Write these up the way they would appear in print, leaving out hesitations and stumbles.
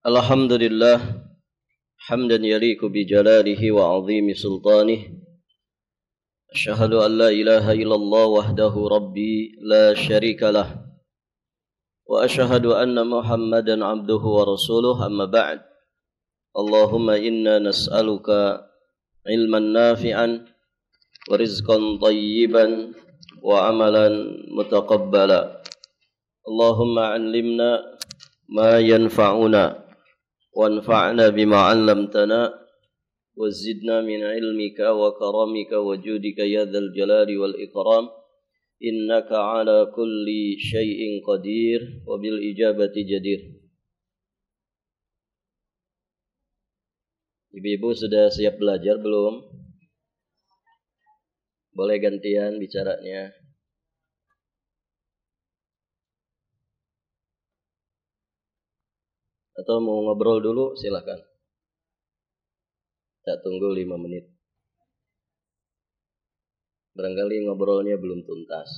Alhamdulillah hamdan yaliku bi jalalihi wa azimi sultanih. Asyhadu an la ilaha illallah wahdahu rabbi la syarika lah. Wa asyhadu anna Muhammadan abduhu wa rasuluh amma ba'd. Allahumma inna nas'aluka ilman nafi'an wa rizqan tayyiban wa amalan mutaqabbala. Allahumma 'allimna ma yanfa'una wanfa'na bima 'allamtana wazidna min ilmika wa karamika wa judika ya dzal jalali wal ikram innaka 'ala kulli syai'in qadir wa bil ijabati jadir. Ibu-ibu sudah siap belajar belum? Boleh gantian bicaranya. Atau mau ngobrol dulu, silakan. Kita tunggu 5 menit. Barangkali ngobrolnya belum tuntas.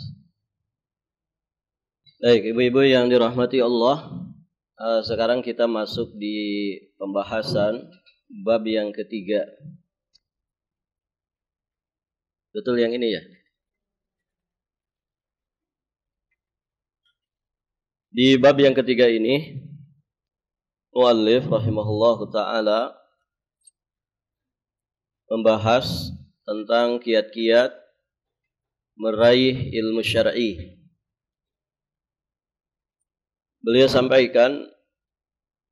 Baik, ibu-ibu yang dirahmati Allah, sekarang kita masuk di pembahasan bab yang ketiga. Betul yang ini ya? Di bab yang ketiga ini, muallif rahimahullahu ta'ala membahas tentang kiat-kiat meraih ilmu syar'i. Beliau sampaikan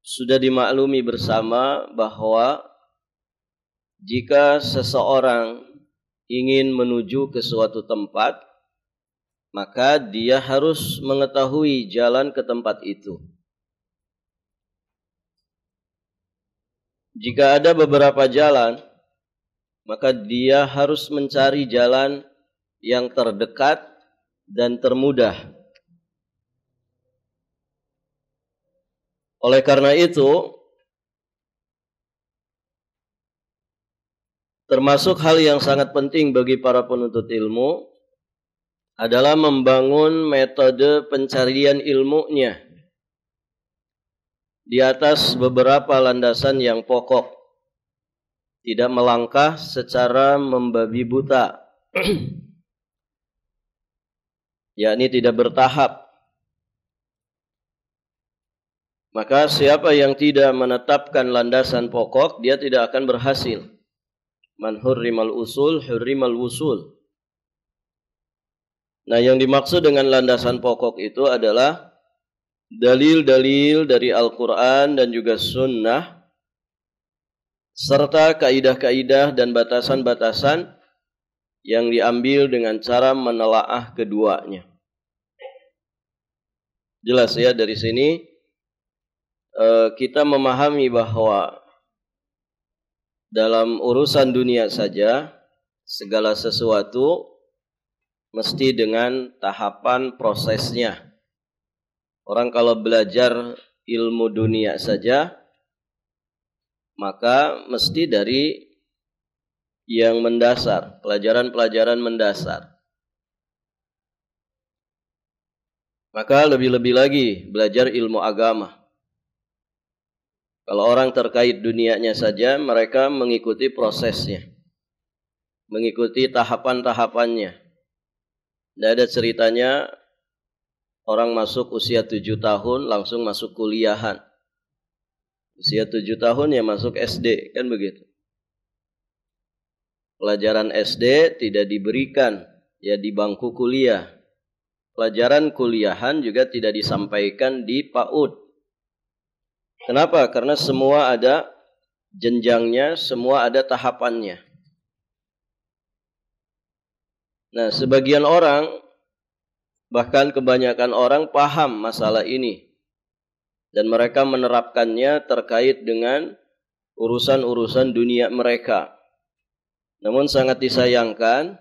sudah dimaklumi bersama bahwa jika seseorang ingin menuju ke suatu tempat, maka dia harus mengetahui jalan ke tempat itu. Jika ada beberapa jalan, maka dia harus mencari jalan yang terdekat dan termudah. Oleh karena itu, termasuk hal yang sangat penting bagi para penuntut ilmu adalah membangun metode pencarian ilmunya di atas beberapa landasan yang pokok, tidak melangkah secara membabi buta, yakni tidak bertahap. Maka siapa yang tidak menetapkan landasan pokok, dia tidak akan berhasil. Man hurrimal usul, hurrimal wusul. Nah, yang dimaksud dengan landasan pokok itu adalah dalil-dalil dari Al-Quran dan juga Sunnah, serta kaidah-kaidah dan batasan-batasan yang diambil dengan cara menelaah keduanya. Jelas ya, dari sini kita memahami bahwa dalam urusan dunia saja, segala sesuatu mesti dengan tahapan prosesnya. Orang kalau belajar ilmu dunia saja, maka mesti dari yang mendasar, pelajaran-pelajaran mendasar. Maka lebih-lebih lagi belajar ilmu agama. Kalau orang terkait dunianya saja, mereka mengikuti prosesnya, mengikuti tahapan-tahapannya. Tidak ada ceritanya orang masuk usia 7 tahun langsung masuk kuliahan. Usia 7 tahun ya masuk SD, kan begitu. Pelajaran SD tidak diberikan ya di bangku kuliah. Pelajaran kuliahan juga tidak disampaikan di PAUD. Kenapa? Karena semua ada jenjangnya, semua ada tahapannya. Nah, sebagian orang, bahkan kebanyakan orang paham masalah ini. Dan mereka menerapkannya terkait dengan urusan-urusan dunia mereka. Namun sangat disayangkan,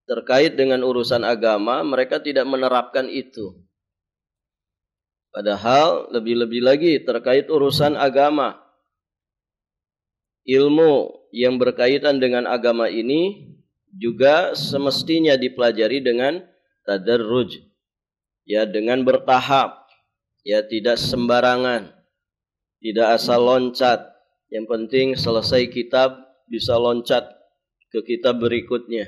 terkait dengan urusan agama, mereka tidak menerapkan itu. Padahal lebih-lebih lagi terkait urusan agama. Ilmu yang berkaitan dengan agama ini juga semestinya dipelajari dengan tadarruj, ya, dengan bertahap, ya, tidak sembarangan. Tidak asal loncat. Yang penting selesai kitab bisa loncat ke kitab berikutnya.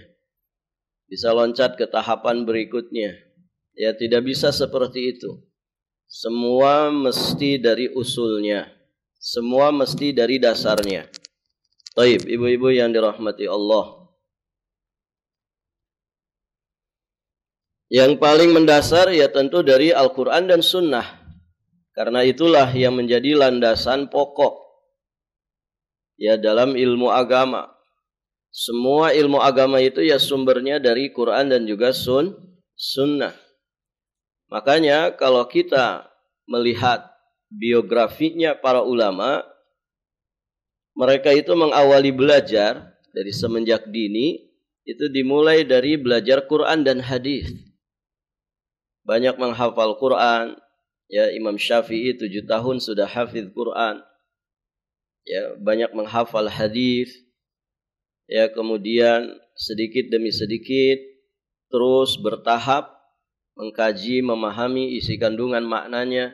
Bisa loncat ke tahapan berikutnya. Ya, tidak bisa seperti itu. Semua mesti dari usulnya. Semua mesti dari dasarnya. Baik, ibu-ibu yang dirahmati Allah. Yang paling mendasar ya tentu dari Al-Quran dan Sunnah. Karena itulah yang menjadi landasan pokok ya dalam ilmu agama. Semua ilmu agama itu ya sumbernya dari Quran dan juga Sunnah. Makanya kalau kita melihat biografinya para ulama, mereka itu mengawali belajar dari semenjak dini, itu dimulai dari belajar Quran dan hadis. Banyak menghafal Quran. Ya, Imam Syafi'i 7 tahun sudah hafidh Quran. Ya, banyak menghafal hadis. Ya, kemudian sedikit demi sedikit terus bertahap mengkaji, memahami isi kandungan maknanya,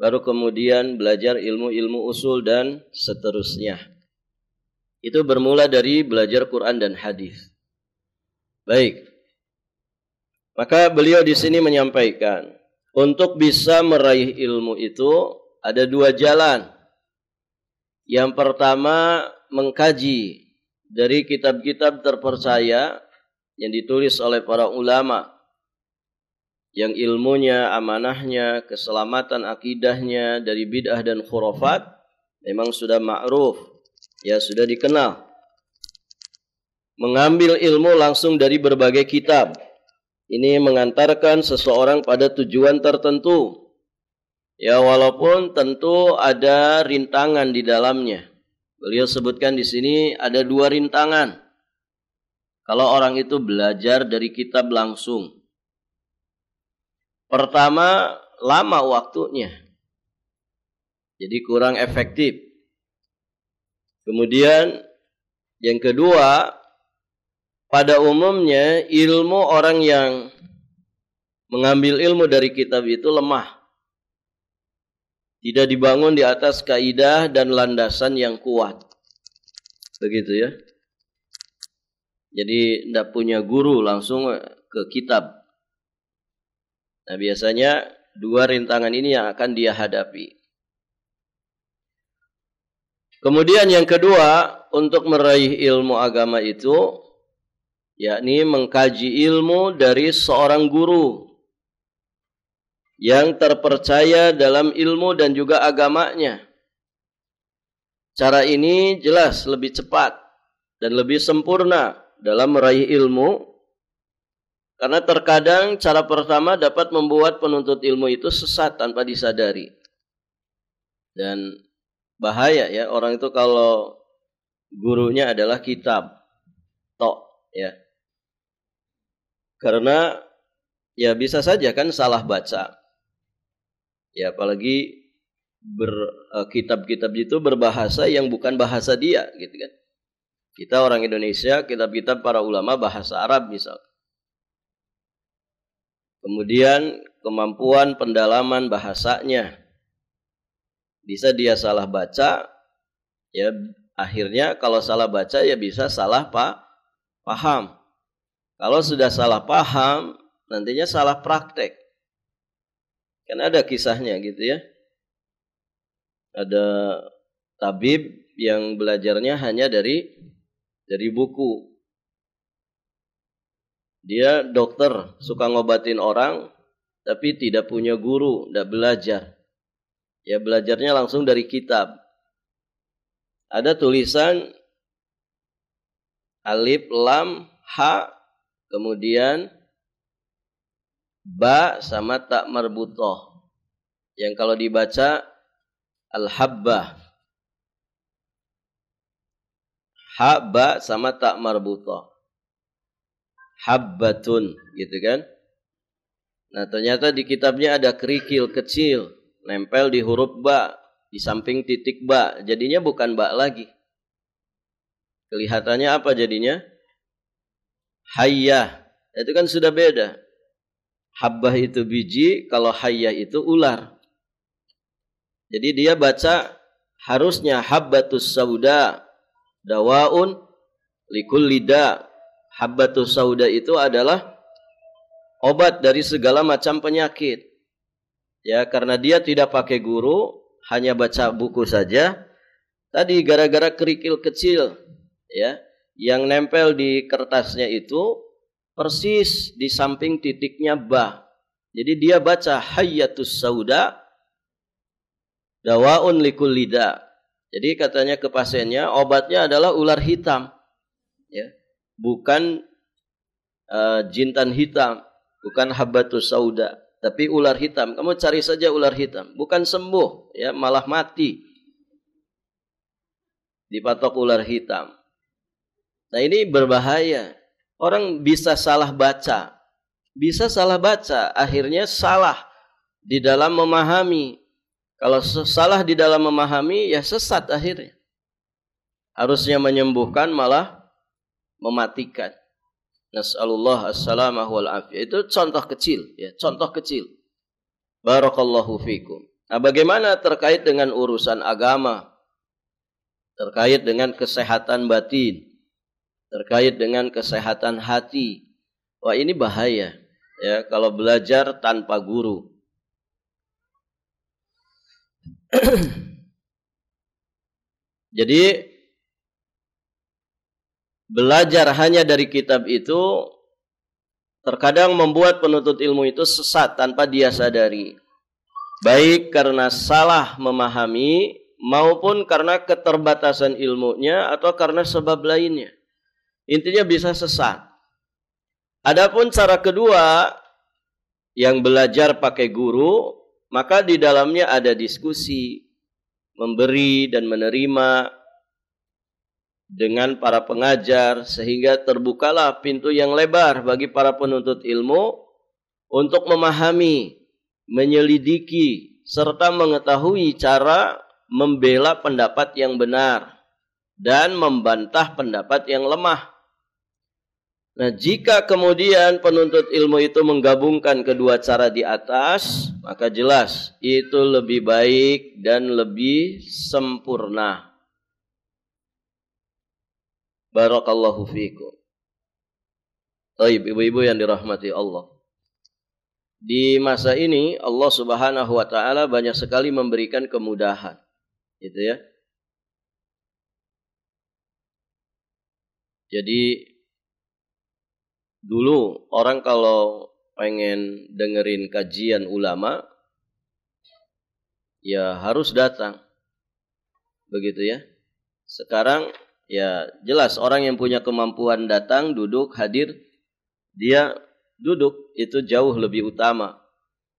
baru kemudian belajar ilmu-ilmu usul dan seterusnya. Itu bermula dari belajar Quran dan hadis. Baik. Maka beliau di sini menyampaikan, untuk bisa meraih ilmu itu ada 2 jalan. Yang pertama, mengkaji dari kitab-kitab terpercaya yang ditulis oleh para ulama, yang ilmunya, amanahnya, keselamatan akidahnya dari bid'ah dan khurafat memang sudah ma'ruf, ya sudah dikenal. Mengambil ilmu langsung dari berbagai kitab. Ini mengantarkan seseorang pada tujuan tertentu. Ya, walaupun tentu ada rintangan di dalamnya. Beliau sebutkan di sini ada 2 rintangan. Kalau orang itu belajar dari kitab langsung. Pertama, lama waktunya. Jadi kurang efektif. Kemudian yang kedua, pada umumnya ilmu orang yang mengambil ilmu dari kitab itu lemah. Tidak dibangun di atas kaidah dan landasan yang kuat. Begitu ya. Jadi tidak punya guru, langsung ke kitab. Nah, biasanya 2 rintangan ini yang akan dia hadapi. Kemudian yang kedua, untuk meraih ilmu agama itu yakni mengkaji ilmu dari seorang guru yang terpercaya dalam ilmu dan juga agamanya. Cara ini jelas lebih cepat dan lebih sempurna dalam meraih ilmu, karena terkadang cara pertama dapat membuat penuntut ilmu itu sesat tanpa disadari. Dan bahaya ya, orang itu kalau gurunya adalah kitab tok ya. Karena ya bisa saja kan salah baca. Ya, apalagi kitab-kitab itu berbahasa yang bukan bahasa dia gitu kan. Kita orang Indonesia, kitab-kitab para ulama bahasa Arab misal. Kemudian kemampuan pendalaman bahasanya bisa dia salah baca, ya akhirnya kalau salah baca ya bisa salah paham. Kalau sudah salah paham, nantinya salah praktek. Kan ada kisahnya gitu ya. Ada tabib yang belajarnya hanya dari buku. Dia dokter, suka ngobatin orang, tapi tidak punya guru, tidak belajar. Ya belajarnya langsung dari kitab. Ada tulisan alif, lam, ha, kemudian ba sama tak marbutoh. Yang kalau dibaca al-habbah. Ha, ba sama tak marbutoh. Habbatun gitu kan. Nah ternyata di kitabnya ada kerikil kecil nempel di huruf ba, di samping titik ba. Jadinya bukan ba lagi. Kelihatannya apa jadinya? Hayyah. Itu kan sudah beda. Habbah itu biji, kalau hayyah itu ular. Jadi dia baca harusnya habbatus sauda dawaun likulli da. Habbatus sauda itu adalah obat dari segala macam penyakit. Ya, karena dia tidak pakai guru, hanya baca buku saja. Tadi gara-gara kerikil kecil, ya, yang nempel di kertasnya itu persis di samping titiknya ba. Jadi dia baca hayyatus sauda dawaun likulli da. Jadi katanya ke pasiennya obatnya adalah ular hitam, ya, bukan jintan hitam, bukan habbatus sauda, tapi ular hitam. Kamu cari saja ular hitam, bukan sembuh, ya, malah mati. Dipatok ular hitam. Nah, ini berbahaya. Orang bisa salah baca. Bisa salah baca, akhirnya salah di dalam memahami. Kalau salah di dalam memahami, ya sesat akhirnya. Harusnya menyembuhkan, malah mematikan. Nas'alullah as-salamah wal afiyah. Itu contoh kecil, ya, contoh kecil. Barakallahu fikum. Nah, bagaimana terkait dengan urusan agama? Terkait dengan kesehatan batin, terkait dengan kesehatan hati. Wah, ini bahaya, ya, kalau belajar tanpa guru. Jadi belajar hanya dari kitab itu terkadang membuat penuntut ilmu itu sesat tanpa dia sadari. Baik karena salah memahami maupun karena keterbatasan ilmunya atau karena sebab lainnya. Intinya bisa sesat. Adapun cara kedua yang belajar pakai guru, maka di dalamnya ada diskusi, memberi dan menerima dengan para pengajar, sehingga terbukalah pintu yang lebar bagi para penuntut ilmu untuk memahami, menyelidiki, serta mengetahui cara membela pendapat yang benar dan membantah pendapat yang lemah. Nah, jika kemudian penuntut ilmu itu menggabungkan kedua cara di atas, maka jelas itu lebih baik dan lebih sempurna. Barakallahu fikum. Baik, ibu-ibu yang dirahmati Allah. Di masa ini Allah Subhanahu wa taala banyak sekali memberikan kemudahan. Gitu ya. Jadi dulu orang kalau pengen dengerin kajian ulama, ya harus datang. Begitu ya. Sekarang ya jelas orang yang punya kemampuan datang, duduk, hadir, dia duduk, itu jauh lebih utama.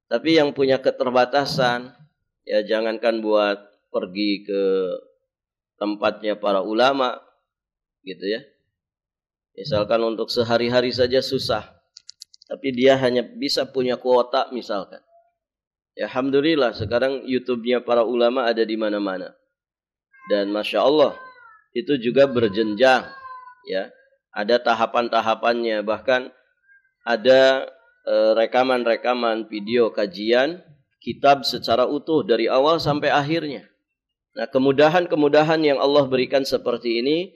Tapi yang punya keterbatasan, ya jangankan buat pergi ke tempatnya para ulama, gitu ya. Misalkan untuk sehari-hari saja susah. Tapi dia hanya bisa punya kuota misalkan. Ya alhamdulillah sekarang YouTube-nya para ulama ada di mana-mana. Dan Masya Allah itu juga berjenjang. Ya, ada tahapan-tahapannya. Bahkan ada rekaman-rekaman video kajian kitab secara utuh dari awal sampai akhirnya. Nah, kemudahan-kemudahan yang Allah berikan seperti ini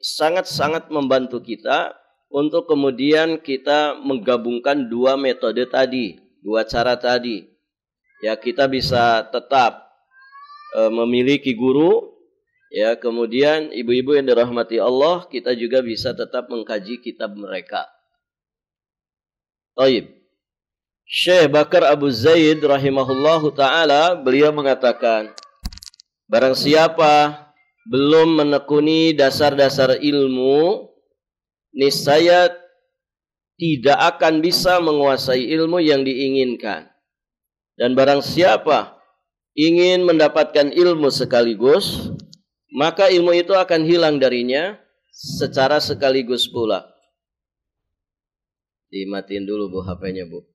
sangat-sangat membantu kita untuk kemudian kita menggabungkan dua metode tadi, dua cara tadi. Ya, kita bisa tetap memiliki guru, ya, kemudian ibu-ibu yang dirahmati Allah, kita juga bisa tetap mengkaji kitab mereka. Baik. Syekh Bakar Abu Zaid rahimahullahu taala beliau mengatakan, barang siapa belum menekuni dasar-dasar ilmu, niscaya tidak akan bisa menguasai ilmu yang diinginkan. Dan barang siapa ingin mendapatkan ilmu sekaligus, maka ilmu itu akan hilang darinya secara sekaligus pula. Dimatiin dulu Bu HP-nya Bu.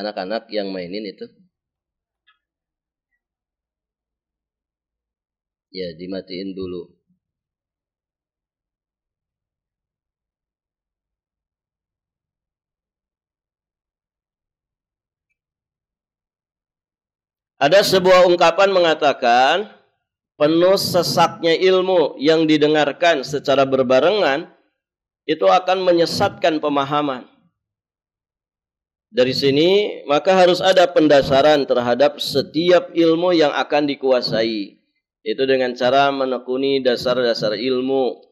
Anak-anak yang mainin itu. Ya, dimatiin dulu. Ada sebuah ungkapan mengatakan, penuh sesatnya ilmu yang didengarkan secara berbarengan itu akan menyesatkan pemahaman. Dari sini maka harus ada pendasaran terhadap setiap ilmu yang akan dikuasai. Itu dengan cara menekuni dasar-dasar ilmu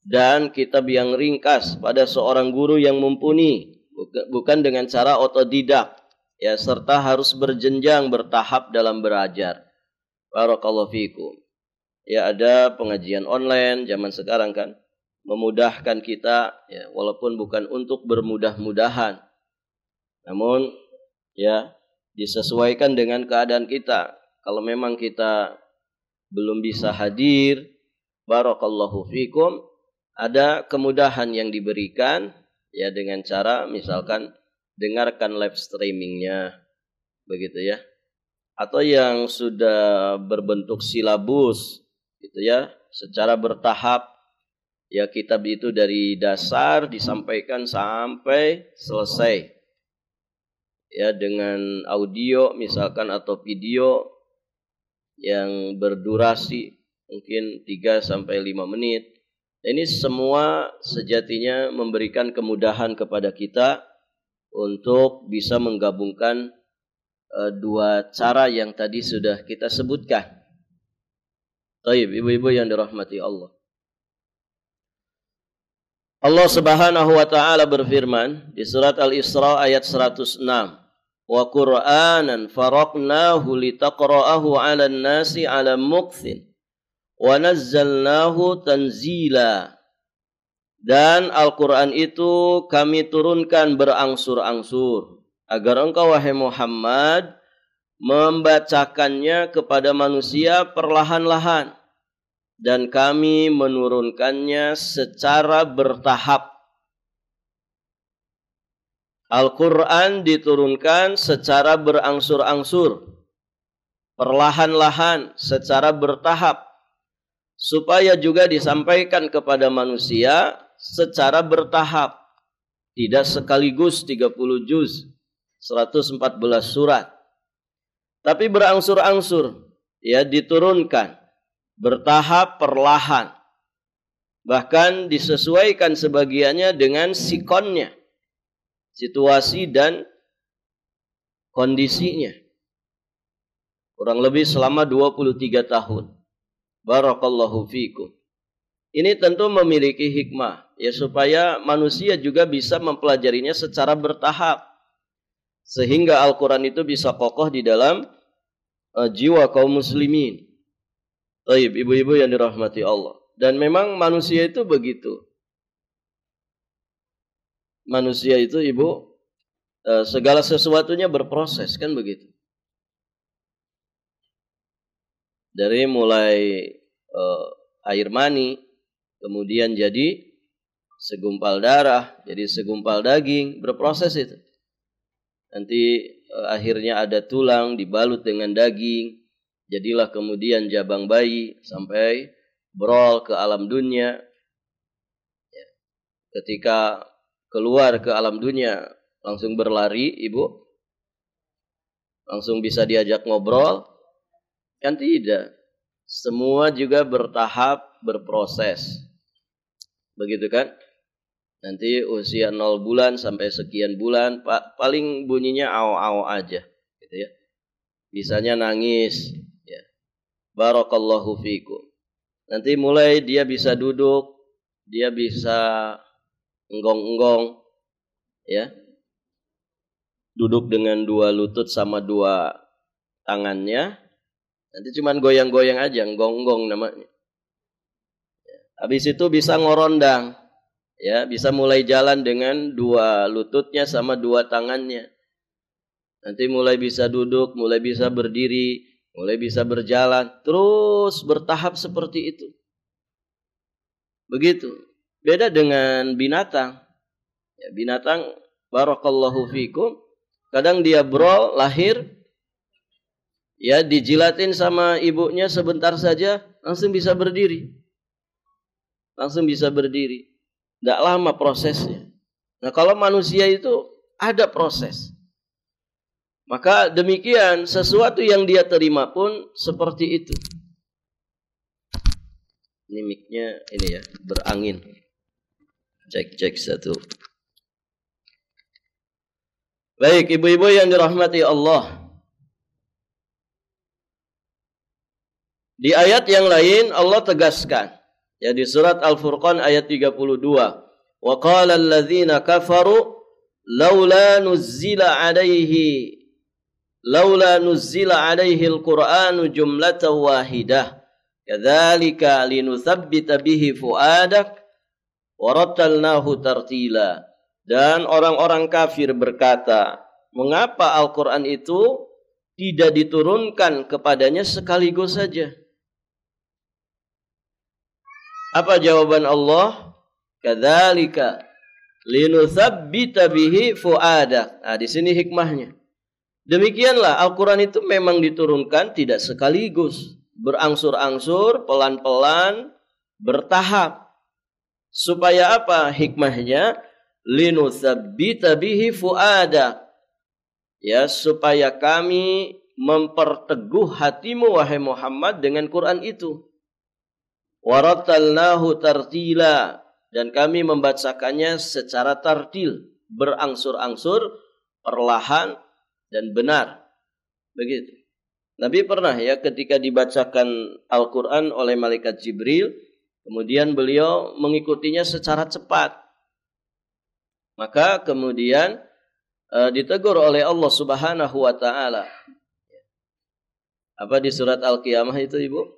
dan kitab yang ringkas pada seorang guru yang mumpuni, bukan dengan cara otodidak. Ya, serta harus berjenjang bertahap dalam belajar. Barakallahu fikum. Ya, ada pengajian online zaman sekarang kan, memudahkan kita ya, walaupun bukan untuk bermudah-mudahan. Namun ya disesuaikan dengan keadaan kita. Kalau memang kita belum bisa hadir, barakallahu fikum, ada kemudahan yang diberikan ya dengan cara misalkan dengarkan live streamingnya, begitu ya. Atau yang sudah berbentuk silabus, gitu ya, secara bertahap. Ya kitab itu dari dasar disampaikan sampai selesai. Ya dengan audio misalkan atau video yang berdurasi mungkin 3 sampai 5 menit. Ini semua sejatinya memberikan kemudahan kepada kita untuk bisa menggabungkan dua cara yang tadi sudah kita sebutkan. Baik, ibu-ibu yang dirahmati Allah. Allah Subhanahu wa taala berfirman di surat Al-Isra ayat 106. Wa Qur'anan faraqnahu litaqra'ahu 'alan nasi 'ala mukthin wa nazzalnahu tanzila. Dan Al-Quran itu kami turunkan berangsur-angsur agar engkau wahai Muhammad membacakannya kepada manusia perlahan-lahan, dan kami menurunkannya secara bertahap. Al-Quran diturunkan secara berangsur-angsur, perlahan-lahan, secara bertahap, supaya juga disampaikan kepada manusia secara bertahap, tidak sekaligus 30 juz, 114 surat, tapi berangsur-angsur, ya diturunkan bertahap, perlahan, bahkan disesuaikan sebagiannya dengan sikonnya, situasi dan kondisinya, kurang lebih selama 23 tahun. Barakallahu fikum. Ini tentu memiliki hikmah ya, supaya manusia juga bisa mempelajarinya secara bertahap, sehingga Al-Quran itu bisa kokoh di dalam jiwa kaum muslimin. Baik, ibu-ibu yang dirahmati Allah. Dan memang manusia itu begitu. Manusia itu ibu, segala sesuatunya berproses, kan begitu. Dari mulai air mani, kemudian jadi segumpal darah, jadi segumpal daging, berproses itu. Nanti akhirnya ada tulang dibalut dengan daging, jadilah kemudian jabang bayi sampai berol ke alam dunia. Ketika keluar ke alam dunia langsung berlari ibu, langsung bisa diajak ngobrol. Kan tidak. Semua juga bertahap, berproses. Begitu kan? Nanti usia 0 bulan sampai sekian bulan, paling bunyinya aw-aw aja. Gitu ya. Bisanya nangis. Ya. Barakallahu fikum. Nanti mulai dia bisa duduk, dia bisa enggong-enggong. Ya. Duduk dengan 2 lutut sama 2 tangannya. Nanti cuman goyang-goyang aja, ngonggong namanya. Habis itu bisa ngorondang, ya, bisa mulai jalan dengan 2 lututnya sama 2 tangannya. Nanti mulai bisa duduk, mulai bisa berdiri, mulai bisa berjalan, terus bertahap seperti itu. Begitu. Beda dengan binatang. Ya, binatang, barakallahu fikum, kadang dia brol, lahir, ya dijilatin sama ibunya sebentar saja langsung bisa berdiri. Langsung bisa berdiri. Tidak lama prosesnya. Nah kalau manusia itu ada proses. Maka demikian sesuatu yang dia terima pun seperti itu. Ini mic-nya ini ya, berangin. Cek satu. Baik, ibu-ibu yang dirahmati Allah. Di ayat yang lain Allah tegaskan. Ya, di surat Al-Furqan ayat 32. Wa qala alladzina kafaru laula nuzzila alaihi al-Qur'anu jumlatan wahidah. Kadzalika linutsabbita bihi fuadak wa rattalnahu tartila. Dan orang-orang kafir berkata, mengapa Al-Quran itu tidak diturunkan kepadanya sekaligus saja? Apa jawaban Allah? Kadzalika linutsabbita bihi fuadak. Nah, di sini hikmahnya. Demikianlah Al-Quran itu memang diturunkan tidak sekaligus, berangsur-angsur, pelan-pelan, bertahap. Supaya apa hikmahnya? Linutsabbita bihi fuadak. Ya, supaya kami memperteguh hatimu wahai Muhammad dengan Quran itu. Warattalnahu tartila, dan kami membacakannya secara tartil, berangsur-angsur, perlahan dan benar. Begitu. Nabi pernah ya ketika dibacakan Al-Quran oleh malaikat Jibril, kemudian beliau mengikutinya secara cepat. Maka kemudian ditegur oleh Allah Subhanahu wa taala. Apa di surat Al-Qiyamah itu, Ibu?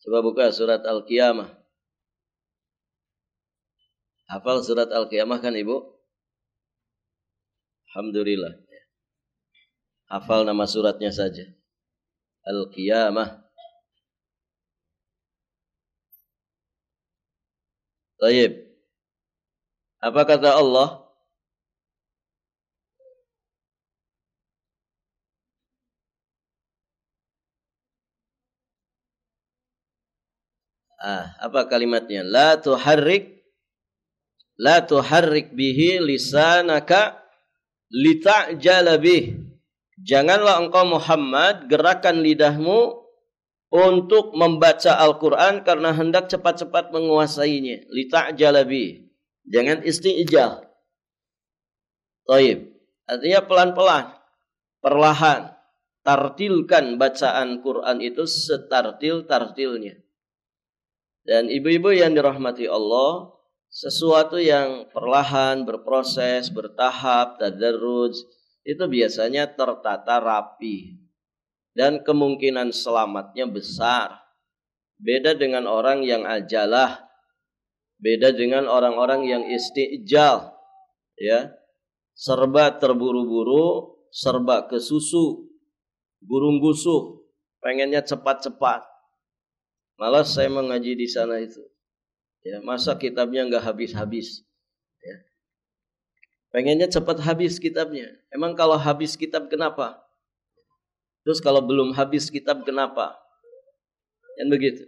Coba buka surat Al-Qiyamah. Hafal surat Al-Qiyamah kan, Ibu? Alhamdulillah. Hafal nama suratnya saja. Al-Qiyamah. Baik. Apa kata Allah? Apa kalimatnya? La tuharrik bihi lisanaka lita'jala bih. Janganlah engkau Muhammad gerakan lidahmu untuk membaca Al-Quran karena hendak cepat-cepat menguasainya. Lita'jala bih. Jangan isti'jal. Taib. Artinya pelan-pelan, perlahan. Tartilkan bacaan Quran itu setartil-tartilnya. Dan ibu-ibu yang dirahmati Allah, sesuatu yang perlahan, berproses, bertahap, tadarruj, itu biasanya tertata rapi. Dan kemungkinan selamatnya besar. Beda dengan orang yang ajalah. Beda dengan orang-orang yang istijal. Ya, serba terburu-buru, serba kesusu, gurung-gusuh, pengennya cepat-cepat. Malah saya mengaji di sana itu. Ya, masa kitabnya enggak habis-habis. Ya. Pengennya cepat habis kitabnya. Emang kalau habis kitab kenapa? Terus kalau belum habis kitab kenapa? Dan begitu.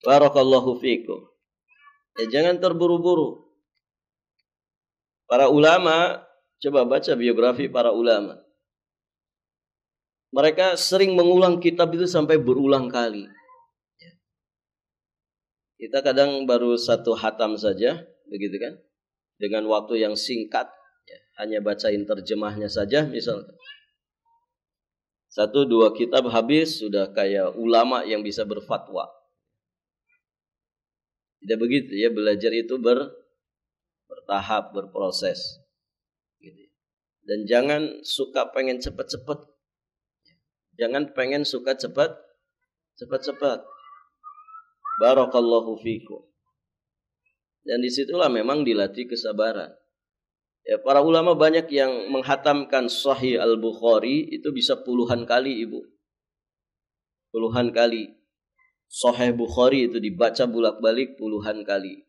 Barakallahu fiikum. Ya, jangan terburu-buru. Para ulama, coba baca biografi para ulama. Mereka sering mengulang kitab itu sampai berulang kali. Kita kadang baru satu hatam saja, begitu kan? Dengan waktu yang singkat, ya, hanya bacain terjemahnya saja misalnya. 1-2 kitab habis, sudah kayak ulama yang bisa berfatwa. Tidak begitu ya, belajar itu bertahap, berproses. Gitu. Dan jangan suka pengen cepat-cepat. Jangan pengen suka cepat-cepat. Barakallahu fikum. Dan disitulah memang dilatih kesabaran. Ya, para ulama banyak yang menghatamkan Sahih Al-Bukhari itu bisa puluhan kali, Ibu. Puluhan kali. Sahih Bukhari itu dibaca bolak-balik puluhan kali.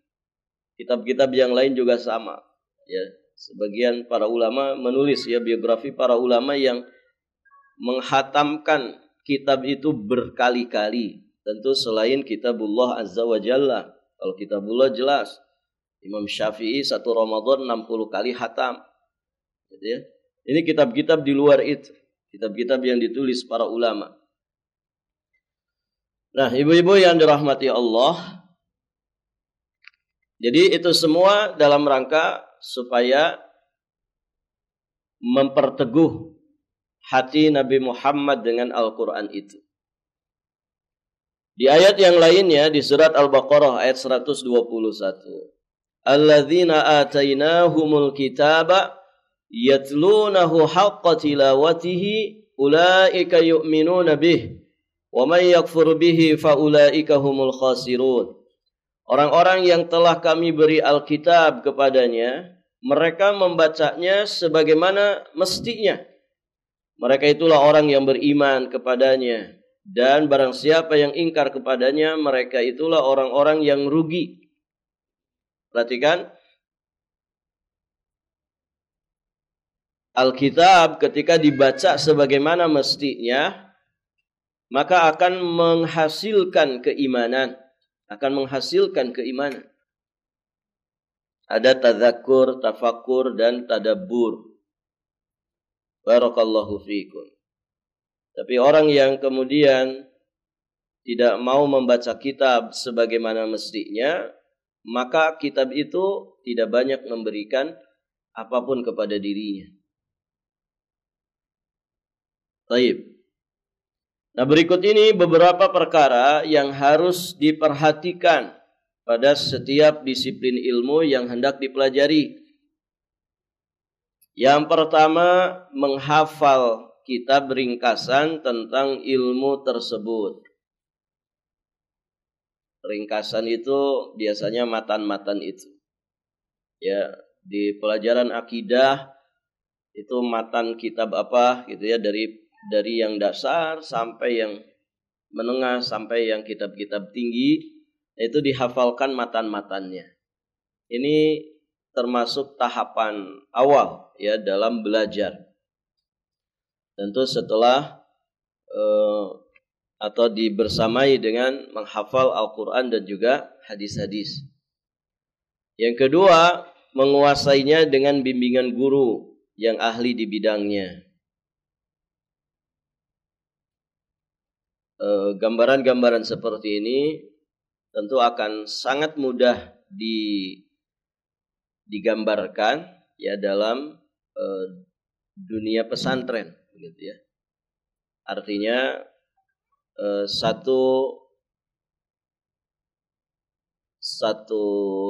Kitab-kitab yang lain juga sama. Ya, sebagian para ulama menulis ya biografi para ulama yang menghatamkan kitab itu berkali-kali. Tentu selain kitabullah azza wa jalla. Kalau kitabullah jelas. Imam Syafi'i satu Ramadan 60 kali khatam. Gitu ya. Ini kitab-kitab di luar itu. Kitab-kitab yang ditulis para ulama. Nah, ibu-ibu yang dirahmati Allah. Jadi itu semua dalam rangka supaya memperteguh hati Nabi Muhammad dengan Al-Quran itu. Di ayat yang lainnya di surat Al-Baqarah ayat 121. Alladzina atainahumul kitaba yatlunahu haqqa tilawatihi ulaika yu'minuna bih wa may yakfur bihi fa ulaika humul khasirun. Orang-orang yang telah kami beri Alkitab kepadanya, mereka membacanya sebagaimana mestinya. Mereka itulah orang yang beriman kepadanya. Dan barang siapa yang ingkar kepadanya, mereka itulah orang-orang yang rugi. Perhatikan. Alkitab ketika dibaca sebagaimana mestinya, maka akan menghasilkan keimanan. Ada tadzakur, tafakur, dan tadabbur. Barakallahu fiikum. Tapi orang yang kemudian tidak mau membaca kitab sebagaimana mestinya, maka kitab itu tidak banyak memberikan apapun kepada dirinya. Baik. Nah, berikut ini beberapa perkara yang harus diperhatikan pada setiap disiplin ilmu yang hendak dipelajari. Yang pertama, menghafal kitab ringkasan tentang ilmu tersebut. Ringkasan itu biasanya matan-matan itu. Ya, di pelajaran akidah itu matan kitab apa gitu ya, dari yang dasar sampai yang menengah sampai yang kitab-kitab tinggi, itu dihafalkan matan-matannya. Ini termasuk tahapan awal ya dalam belajar. Tentu setelah atau dibersamai dengan menghafal Al-Quran dan juga hadis-hadis. Yang kedua, menguasainya dengan bimbingan guru yang ahli di bidangnya. Gambaran-gambaran seperti ini tentu akan sangat mudah digambarkan ya dalam dunia pesantren, gitu ya. Artinya satu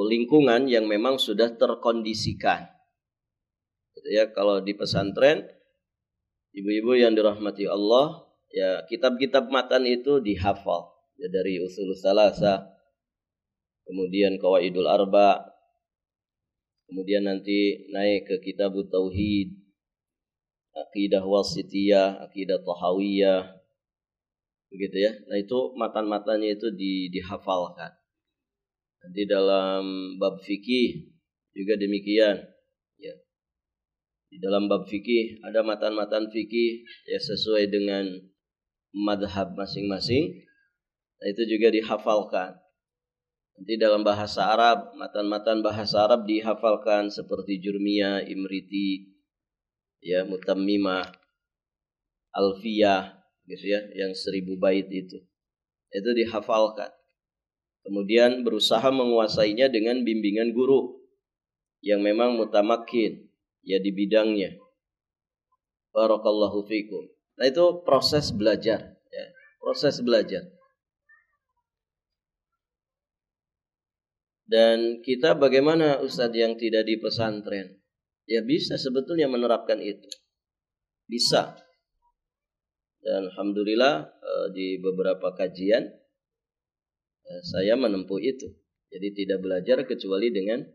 lingkungan yang memang sudah terkondisikan, gitu ya. Kalau di pesantren, ibu-ibu yang dirahmati Allah, ya kitab-kitab matan itu dihafal ya, dari Ushulus Tsalatsa, kemudian Qawaidul Arba, kemudian nanti naik ke Kitabut Tauhid, Aqidah Wasithiyah, Aqidah Tahawiyah, begitu ya. Nah, itu matan-matannya itu dihafalkan. Nanti dalam bab fikih juga demikian ya. Di dalam bab fikih ada matan-matan fikih ya sesuai dengan madhab masing-masing. Nah, itu juga dihafalkan. Nanti dalam bahasa Arab, matan-matan bahasa Arab dihafalkan seperti Jurmiyah, Imriti, ya, Mutammimah, Alfiyah, gitu ya, yang 1000 bait itu dihafalkan. Kemudian berusaha menguasainya dengan bimbingan guru yang memang mutamakin ya di bidangnya. Barakallahu fikum. Nah, itu proses belajar ya, proses belajar. Dan kita bagaimana Ustadz yang tidak di pesantren? Ya bisa sebetulnya menerapkan itu. Bisa. Dan alhamdulillah di beberapa kajian saya menempuh itu. Jadi tidak belajar kecuali dengan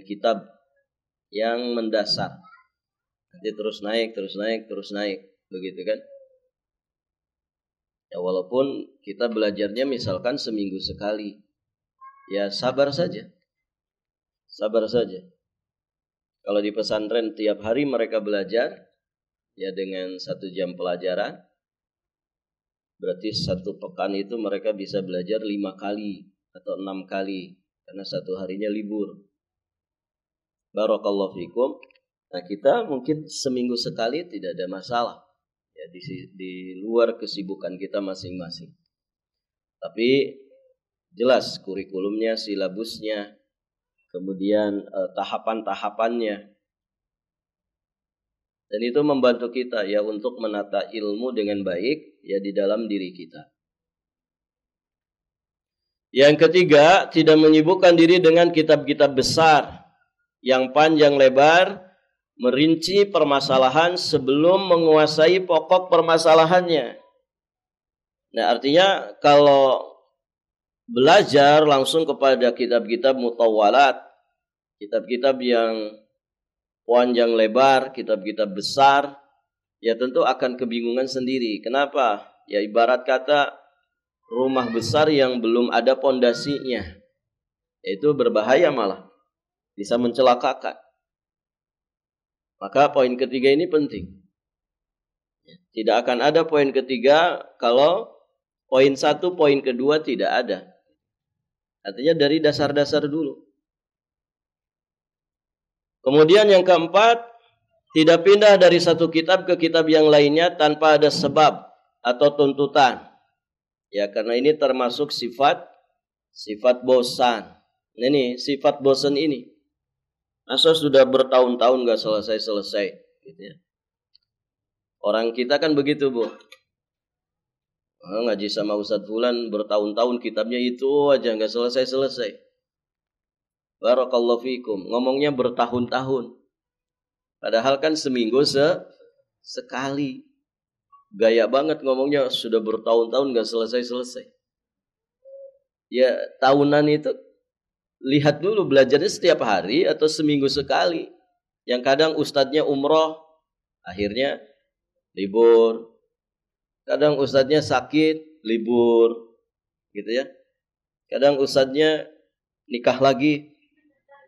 kitab yang mendasar. Nanti terus naik, begitu kan? Ya walaupun kita belajarnya misalkan seminggu sekali, ya sabar saja. Kalau di pesantren tiap hari mereka belajar, ya dengan 1 jam pelajaran, berarti 1 pekan itu mereka bisa belajar 5 kali atau 6 kali. karena satu harinya libur. Barakallahu fikum. Nah, kita mungkin seminggu sekali tidak ada masalah ya, di luar kesibukan kita masing-masing. Tapi jelas kurikulumnya, silabusnya, kemudian tahapan-tahapannya. Dan itu membantu kita ya untuk menata ilmu dengan baik ya di dalam diri kita. Yang ketiga, tidak menyibukkan diri dengan kitab-kitab besar yang panjang lebar, merinci permasalahan sebelum menguasai pokok permasalahannya. Nah, artinya kalau belajar langsung kepada kitab-kitab mutawwalat, kitab-kitab yang panjang lebar, kitab-kitab besar, ya tentu akan kebingungan sendiri. Kenapa? Ya ibarat kata rumah besar yang belum ada pondasinya. Itu berbahaya malah. Bisa mencelakakan. Maka poin ketiga ini penting. Tidak akan ada poin ketiga kalau poin satu, poin kedua tidak ada. Artinya dari dasar-dasar dulu. Kemudian yang keempat, tidak pindah dari satu kitab ke kitab yang lainnya tanpa ada sebab atau tuntutan. Ya, karena ini termasuk sifat bosan. Ini sifat bosan ini. Masa sudah bertahun-tahun gak selesai-selesai gitu ya. Orang kita kan begitu, Bu. Ngaji sama Ustadz Fulan bertahun-tahun kitabnya itu aja gak selesai-selesai. Barakallahu fikum. Ngomongnya bertahun-tahun. Padahal kan seminggu sekali. Gaya banget ngomongnya, sudah bertahun-tahun gak selesai-selesai. Ya tahunan itu, lihat dulu belajarnya setiap hari atau seminggu sekali. Yang kadang ustadznya umroh, akhirnya libur. Kadang ustadznya sakit, libur. Gitu ya. Kadang ustadznya nikah lagi.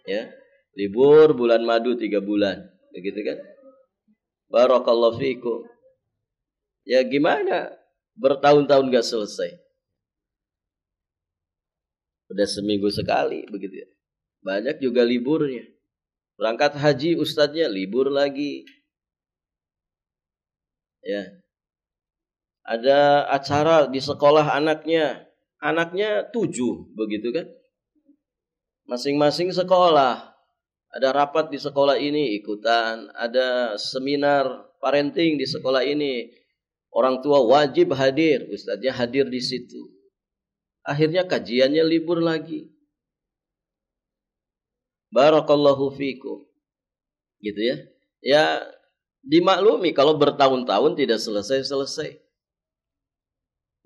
Ya, libur bulan madu 3 bulan, begitu kan? Barakallahu fikum. Ya gimana? Bertahun-tahun gak selesai. Udah seminggu sekali, begitu ya. Banyak juga liburnya. Berangkat haji ustadznya libur lagi. Ya. Ada acara di sekolah anaknya 7, begitu kan? Masing-masing sekolah. Ada rapat di sekolah ini ikutan, ada seminar parenting di sekolah ini. Orang tua wajib hadir, ustadznya hadir di situ. Akhirnya kajiannya libur lagi. Barakallahu fikum. Gitu ya. Ya dimaklumi kalau bertahun-tahun tidak selesai-selesai.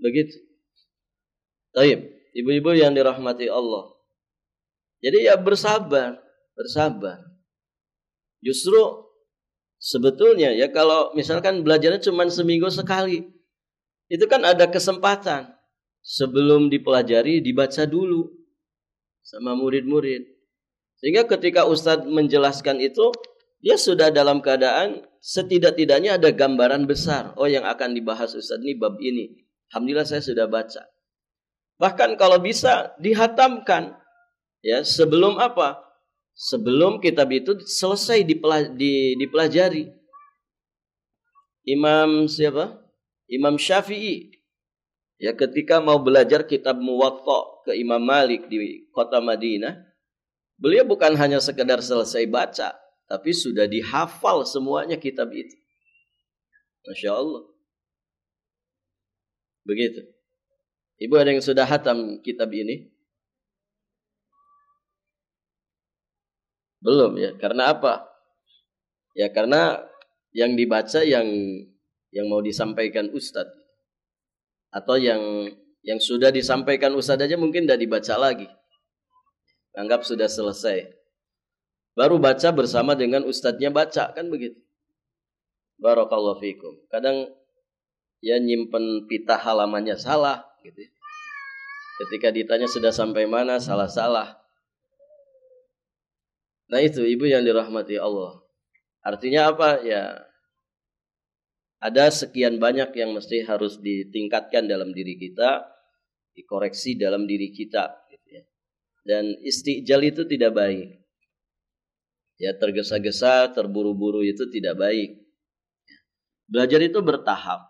Begitu. Baik, ibu-ibu yang dirahmati Allah. Jadi ya bersabar. Justru sebetulnya ya kalau misalkan belajarnya cuma seminggu sekali, itu kan ada kesempatan sebelum dipelajari dibaca dulu sama murid-murid. Sehingga ketika Ustadz menjelaskan itu, dia sudah dalam keadaan setidak-tidaknya ada gambaran besar. Oh, yang akan dibahas Ustadz ini bab ini. Alhamdulillah saya sudah baca. Bahkan kalau bisa dihatamkan. Ya, sebelum apa? Sebelum kitab itu selesai dipelajari. Imam siapa? Imam Syafi'i. Ya, ketika mau belajar kitab Muwatta ke Imam Malik di kota Madinah, beliau bukan hanya sekedar selesai baca, tapi sudah dihafal semuanya kitab itu. Masya Allah. Begitu. Ibu ada yang sudah hatam kitab ini? Belum ya, karena apa? Ya karena yang dibaca yang mau disampaikan Ustadz. Atau yang sudah disampaikan Ustadz aja mungkin tidak dibaca lagi. Anggap sudah selesai. Baru baca bersama dengan Ustadznya baca, kan begitu. Barakallahu fikum. Kadang ya nyimpen pita halamannya salah gitu. Ketika ditanya sudah sampai mana, salah-salah. Nah itu ibu yang dirahmati Allah. Artinya apa? Ya ada sekian banyak yang mesti harus ditingkatkan dalam diri kita, dikoreksi dalam diri kita. Gitu ya. Dan istijal itu tidak baik. Ya, tergesa-gesa, terburu-buru itu tidak baik. Belajar itu bertahap.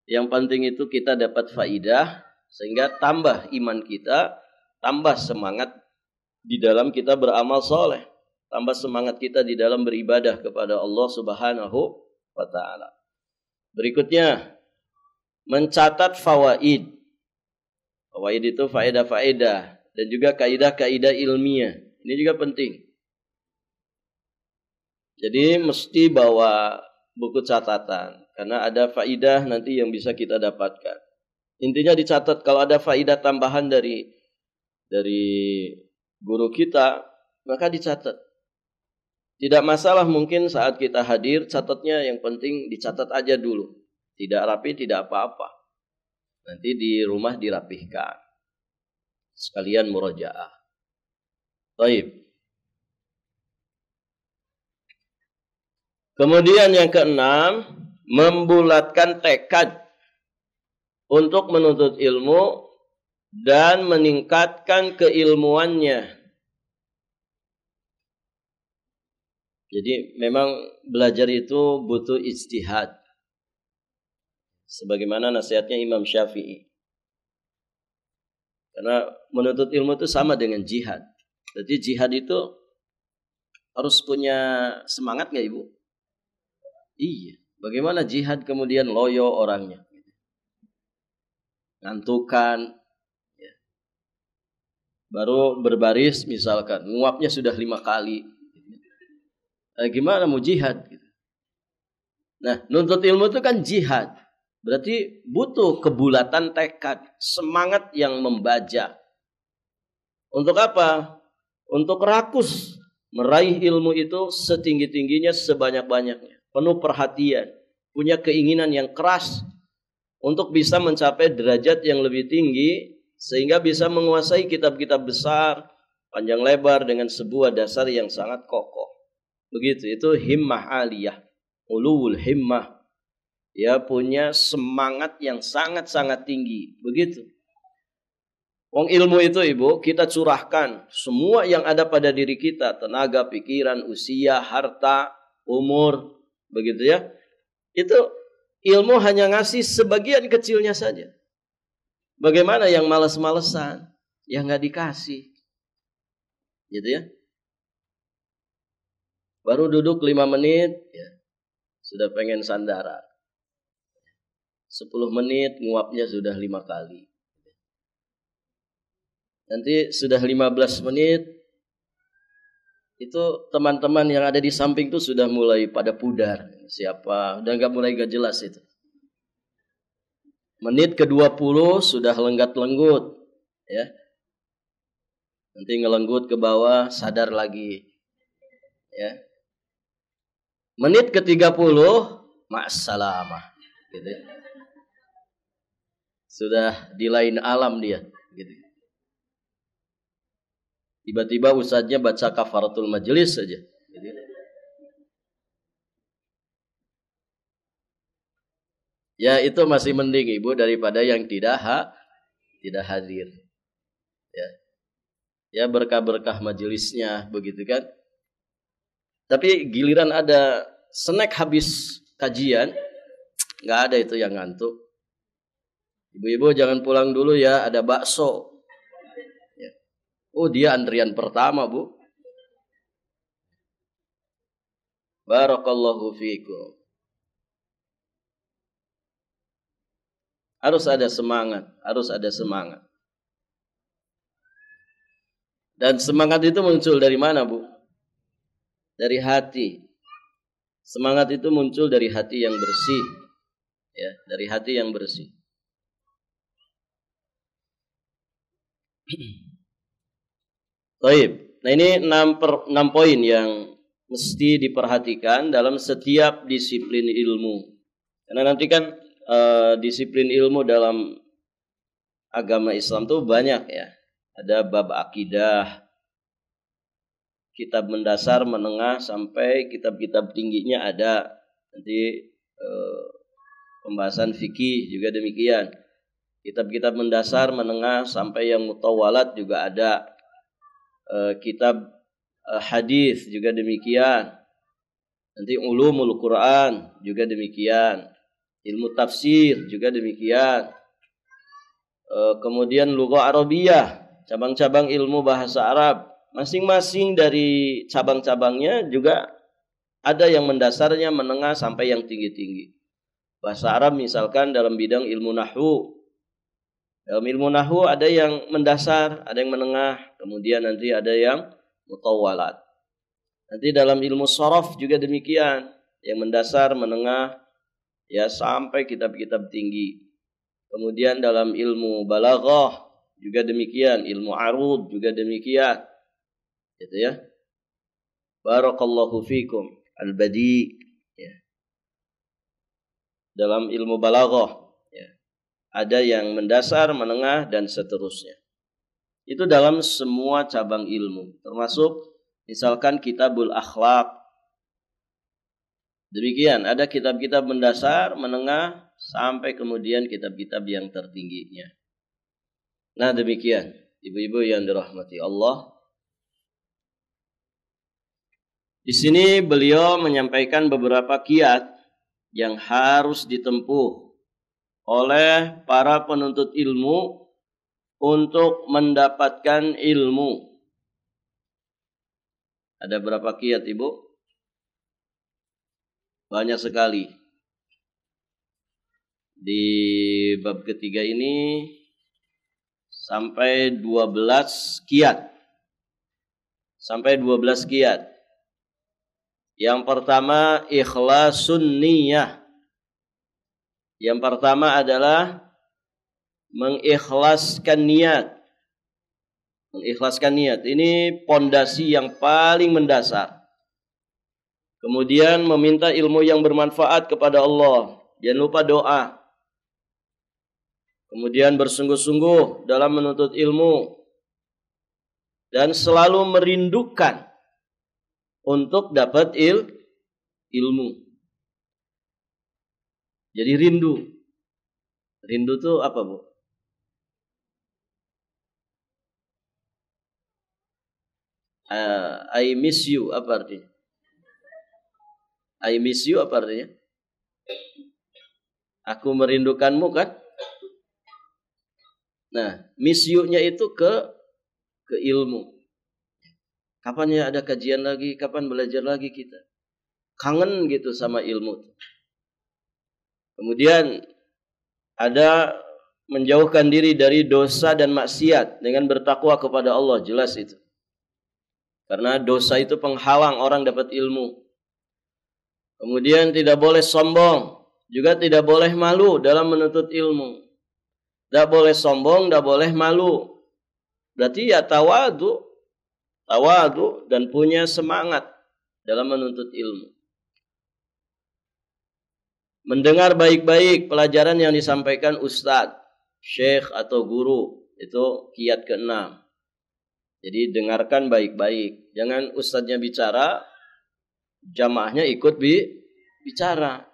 Yang penting itu kita dapat faidah sehingga tambah iman kita, tambah semangat di dalam kita beramal soleh, tambah semangat kita di dalam beribadah kepada Allah Subhanahu wa taala. Berikutnya, mencatat fawaid. Fawaid itu faedah-faedah dan juga kaidah-kaidah ilmiah. Ini juga penting. Jadi mesti bawa buku catatan karena ada faidah nanti yang bisa kita dapatkan. Intinya dicatat, kalau ada faidah tambahan dari guru kita, maka dicatat. Tidak masalah mungkin saat kita hadir, catatnya yang penting dicatat aja dulu. Tidak rapi, tidak apa-apa. Nanti di rumah dirapihkan. Sekalian murojaah. Baik. Kemudian yang keenam, membulatkan tekad untuk menuntut ilmu dan meningkatkan keilmuannya. Jadi memang belajar itu butuh ijtihad. Sebagaimana nasihatnya Imam Syafi'i. Karena menuntut ilmu itu sama dengan jihad. Jadi jihad itu harus punya semangat nggak Ibu? Iya. Bagaimana jihad kemudian loyo orangnya? Ngantukan. Ya. Baru berbaris misalkan. Nguapnya sudah 5 kali. Gimana mau jihad? Nah, nuntut ilmu itu kan jihad. Berarti butuh kebulatan tekad. Semangat yang membaja. Untuk apa? Untuk rakus. Meraih ilmu itu setinggi-tingginya, sebanyak-banyaknya. Penuh perhatian, punya keinginan yang keras untuk bisa mencapai derajat yang lebih tinggi sehingga bisa menguasai kitab-kitab besar, panjang lebar dengan sebuah dasar yang sangat kokoh. Begitu, itu himmah aliyah, ulul himmah. Ya, punya semangat yang sangat-sangat tinggi. Begitu. Wong ilmu itu Ibu, kita curahkan semua yang ada pada diri kita, tenaga, pikiran, usia, harta, umur. Begitu ya. Itu ilmu hanya ngasih sebagian kecilnya saja. Bagaimana yang malas-malesan? Yang nggak dikasih. Gitu ya. Baru duduk 5 menit, ya, sudah pengen sandaran. 10 menit nguapnya sudah 5 kali. Nanti sudah 15 menit, itu teman-teman yang ada di samping itu sudah mulai pada pudar. Siapa? Udah mulai gak jelas itu. Menit ke-20 sudah lenggat-lenggut. Ya. Nanti ngelenggut ke bawah, sadar lagi. Ya. Menit ke-30, ma'assalamah. Gitu. Sudah di lain alam dia. Gitu. Tiba-tiba ustadznya baca kafaratul majelis saja. Ya, itu masih mending Ibu daripada yang tidak hadir. Ya. Ya, berkah-berkah majelisnya begitu kan. Tapi giliran ada snack habis kajian, nggak ada itu yang ngantuk. Ibu-ibu jangan pulang dulu ya, ada bakso. Oh, dia antrian pertama, Bu. Barakallahu fiikum. Harus ada semangat, harus ada semangat. Dan semangat itu muncul dari mana, Bu? Dari hati. Semangat itu muncul dari hati yang bersih. Ya, dari hati yang bersih. Baik. Nah, ini 6 poin yang mesti diperhatikan dalam setiap disiplin ilmu. Karena nanti kan disiplin ilmu dalam agama Islam itu banyak ya. Ada bab akidah, kitab mendasar, menengah, sampai kitab-kitab tingginya ada. Nanti pembahasan fikih juga demikian. Kitab-kitab mendasar, menengah, sampai yang mutawalat juga ada. kitab hadis juga demikian. Nanti ulumul Quran juga demikian. Ilmu tafsir juga demikian. Kemudian lughah Arabiyah, cabang-cabang ilmu bahasa Arab. Masing-masing dari cabang-cabangnya juga ada yang mendasarnya, menengah, sampai yang tinggi-tinggi. Bahasa Arab misalkan dalam bidang ilmu nahwu. Dalam ilmu nahwu ada yang mendasar, ada yang menengah, kemudian nanti ada yang mutawwalat. Nanti dalam ilmu sharaf juga demikian, yang mendasar, menengah, ya sampai kitab-kitab tinggi. Kemudian dalam ilmu balaghah juga demikian, ilmu arud juga demikian. Gitu ya. Barakallahu fikum. Al-badi, ya. Dalam ilmu balaghah, ya, ada yang mendasar, menengah, dan seterusnya. Itu dalam semua cabang ilmu, termasuk misalkan kitabul akhlak. Demikian, ada kitab-kitab mendasar, menengah, sampai kemudian kitab-kitab yang tertingginya. Nah demikian, ibu-ibu yang dirahmati Allah. Di sini beliau menyampaikan beberapa kiat yang harus ditempuh oleh para penuntut ilmu untuk mendapatkan ilmu. Ada berapa kiat, Ibu? Banyak sekali. Di bab ketiga ini sampai 12 kiat. Sampai 12 kiat. Yang pertama, ikhlasun niyah. Yang pertama adalah mengikhlaskan niat. Mengikhlaskan niat. Ini pondasi yang paling mendasar. Kemudian meminta ilmu yang bermanfaat kepada Allah. Jangan lupa doa. Kemudian bersungguh-sungguh dalam menuntut ilmu. Dan selalu merindukan untuk dapat ilmu. Jadi rindu. Rindu itu apa, Bu? I miss you, apa artinya? I miss you apa artinya? Aku merindukanmu kan? Nah, miss you-nya itu ke ilmu. Kapan ya ada kajian lagi? Kapan belajar lagi kita? Kangen gitu sama ilmu. Kemudian ada menjauhkan diri dari dosa dan maksiat dengan bertakwa kepada Allah. Jelas itu. Karena dosa itu penghalang orang dapat ilmu. Kemudian tidak boleh sombong. Juga tidak boleh malu dalam menuntut ilmu. Tidak boleh sombong, tidak boleh malu. Berarti ya tawadu dan punya semangat dalam menuntut ilmu. Mendengar baik-baik pelajaran yang disampaikan ustadz, syekh atau guru. Itu kiat ke-6. Jadi dengarkan baik-baik. Jangan ustadznya bicara, jamaahnya ikut bicara.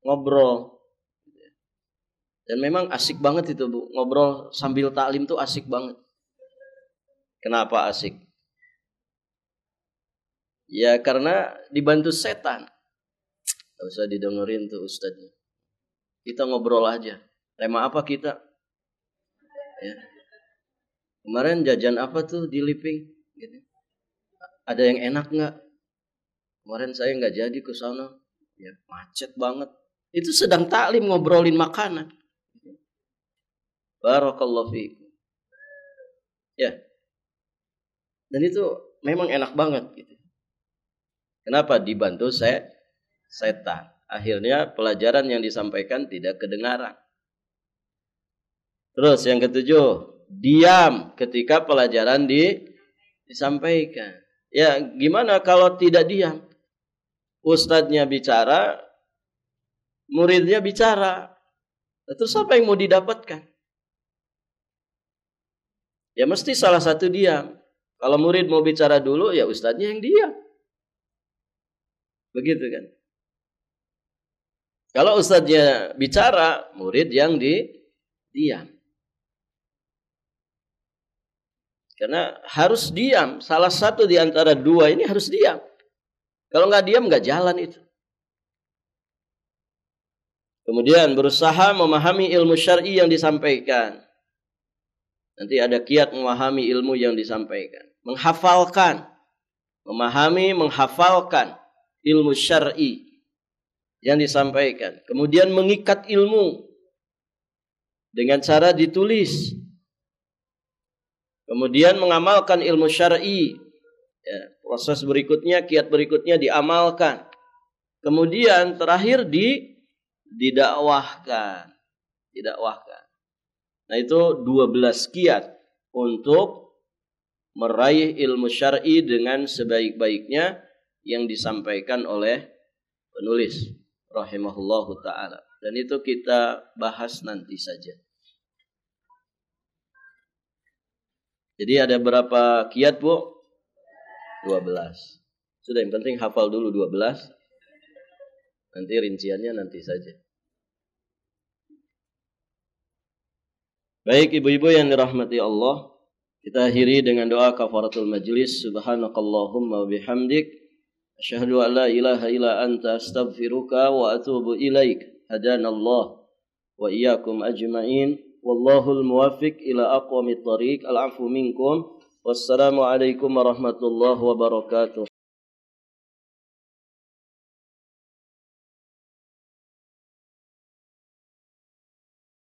Ngobrol. Dan memang asik banget itu, Bu. Ngobrol sambil taklim tuh asik banget. Kenapa asik? Ya karena dibantu setan. Gak usah didengerin tuh ustadznya. Kita ngobrol aja. Tema apa kita? Ya. Kemarin jajan apa tuh di Liping? Gitu. Ada yang enak nggak? Kemarin saya nggak jadi ke sana. Ya macet banget. Itu sedang taklim ngobrolin makanan. Barakallahu fiikum. Ya. Dan itu memang enak banget gitu. Kenapa? Dibantu setan. Akhirnya pelajaran yang disampaikan tidak kedengaran. Terus yang ketujuh, diam ketika pelajaran disampaikan. Ya, gimana kalau tidak diam? Ustadznya bicara, muridnya bicara. Terus apa yang mau didapatkan? Ya mesti salah satu diam. Kalau murid mau bicara dulu, ya ustadznya yang diam. Begitu kan? Kalau ustadznya bicara, murid yang diam. Karena harus diam. Salah satu di antara dua ini harus diam. Kalau nggak diam, nggak jalan itu. Kemudian berusaha memahami ilmu syar'i yang disampaikan. Nanti ada kiat memahami ilmu yang disampaikan. Menghafalkan. Memahami, menghafalkan ilmu syar'i yang disampaikan. Kemudian mengikat ilmu dengan cara ditulis. Kemudian mengamalkan ilmu syar'i. Ya, proses berikutnya, kiat berikutnya diamalkan. Kemudian terakhir didakwahkan. Nah itu 12 kiat untuk meraih ilmu syar'i dengan sebaik-baiknya yang disampaikan oleh penulis rahimahullahu ta'ala. Dan itu kita bahas nanti saja. Jadi ada berapa kiat, Bu? 12. Sudah, yang penting hafal dulu 12. Nanti rinciannya nanti saja. Baik ibu-ibu yang dirahmati Allah, kita akhiri dengan doa kafaratul majlis. Subhanakallahumma bihamdik, asyhadu an la ilaha illa anta astaghfiruka wa atubu ilaik. Hadanallah wa iyyakum ajma'in. Wallahul muwaffiq ila aqwamit thariq. Al-'afwu minkum. Wassalamu alaikum warahmatullahi wabarakatuh.